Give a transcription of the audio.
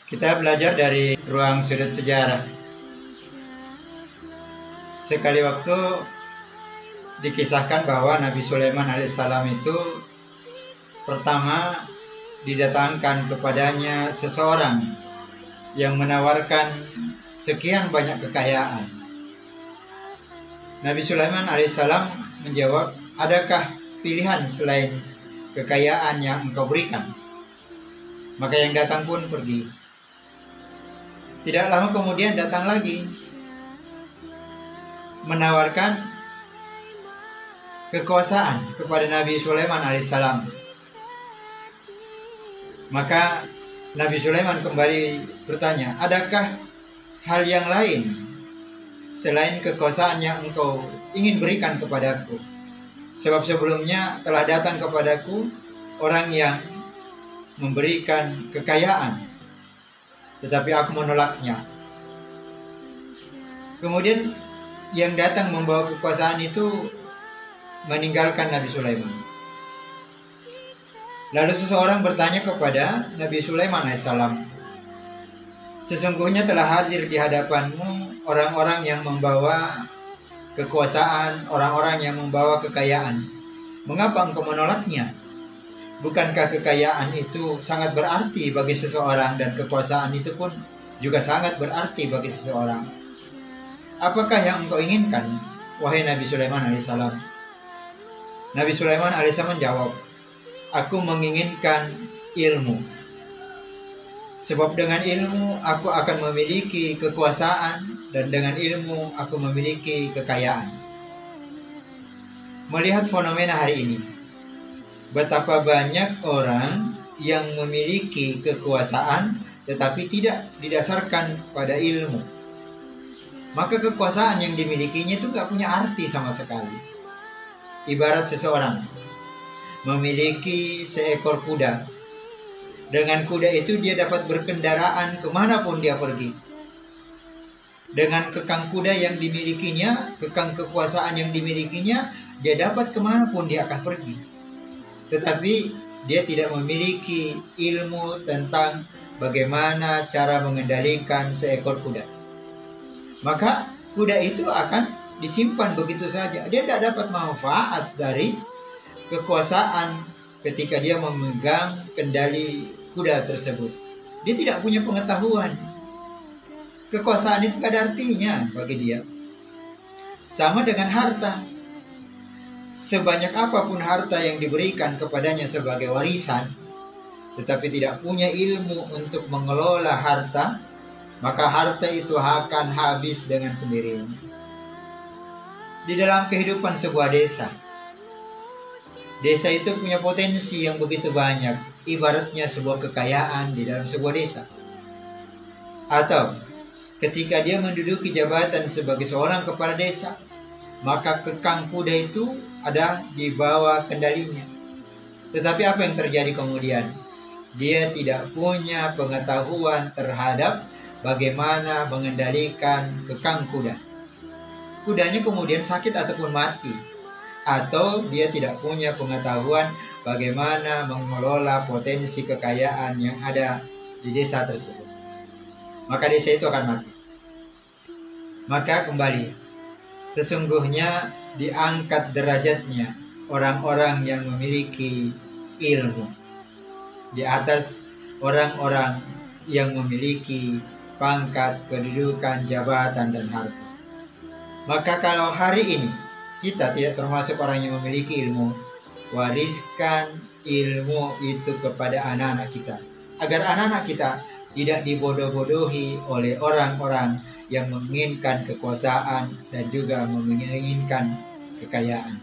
Kita belajar dari ruang sudut sejarah. Sekali waktu dikisahkan bahwa Nabi Sulaiman alaihissalam itu pertama didatangkan kepadanya seseorang yang menawarkan sekian banyak kekayaan. Nabi Sulaiman alaihissalam menjawab, adakah pilihan selain kekayaan yang engkau berikan? Maka yang datang pun pergi. Tidak lama kemudian datang lagi menawarkan kekuasaan kepada Nabi Sulaiman alaihissalam. Maka Nabi Sulaiman kembali bertanya, adakah hal yang lain selain kekuasaan yang engkau ingin berikan kepadaku? Sebab sebelumnya telah datang kepadaku orang yang memberikan kekayaan, tetapi aku menolaknya. Kemudian yang datang membawa kekuasaan itu meninggalkan Nabi Sulaiman. Lalu seseorang bertanya kepada Nabi Sulaiman alaihissalam, sesungguhnya telah hadir di hadapanmu orang-orang yang membawa kekuasaan, orang-orang yang membawa kekayaan. Mengapa engkau menolaknya? Bukankah kekayaan itu sangat berarti bagi seseorang dan kekuasaan itu pun juga sangat berarti bagi seseorang? Apakah yang engkau inginkan, wahai Nabi Sulaiman alaihissalam? Nabi Sulaiman alaihissalam menjawab, aku menginginkan ilmu. Sebab dengan ilmu aku akan memiliki kekuasaan dan dengan ilmu aku memiliki kekayaan. Melihat fenomena hari ini, betapa banyak orang yang memiliki kekuasaan tetapi tidak didasarkan pada ilmu. Maka kekuasaan yang dimilikinya itu gak punya arti sama sekali. Ibarat seseorang memiliki seekor kuda. Dengan kuda itu dia dapat berkendaraan kemanapun dia pergi. Dengan kekang kuda yang dimilikinya, kekang kekuasaan yang dimilikinya, dia dapat kemanapun dia akan pergi. Tetapi dia tidak memiliki ilmu tentang bagaimana cara mengendalikan seekor kuda. Maka kuda itu akan disimpan begitu saja. Dia tidak dapat manfaat dari kekuasaan ketika dia memegang kendali kuda tersebut. Dia tidak punya pengetahuan. Kekuasaan itu tidak ada artinya bagi dia. Sama dengan harta. Sebanyak apapun harta yang diberikan kepadanya sebagai warisan, tetapi tidak punya ilmu untuk mengelola harta, maka harta itu akan habis dengan sendirinya. Di dalam kehidupan sebuah desa, desa itu punya potensi yang begitu banyak, ibaratnya sebuah kekayaan di dalam sebuah desa. Atau ketika dia menduduki jabatan sebagai seorang kepala desa, maka kekang kuda itu ada di bawah kendalinya. Tetapi apa yang terjadi kemudian? Dia tidak punya pengetahuan terhadap bagaimana mengendalikan kekang kuda. Kudanya kemudian sakit ataupun mati. Atau dia tidak punya pengetahuan bagaimana mengelola potensi kekayaan yang ada di desa tersebut. Maka desa itu akan mati. Maka kembali, sesungguhnya diangkat derajatnya orang-orang yang memiliki ilmu di atas orang-orang yang memiliki pangkat, kedudukan, jabatan, dan harta. Maka kalau hari ini kita tidak termasuk orang yang memiliki ilmu, wariskan ilmu itu kepada anak-anak kita, agar anak-anak kita tidak dibodoh-bodohi oleh orang-orang yang menginginkan kekuasaan dan juga menginginkan kekayaan.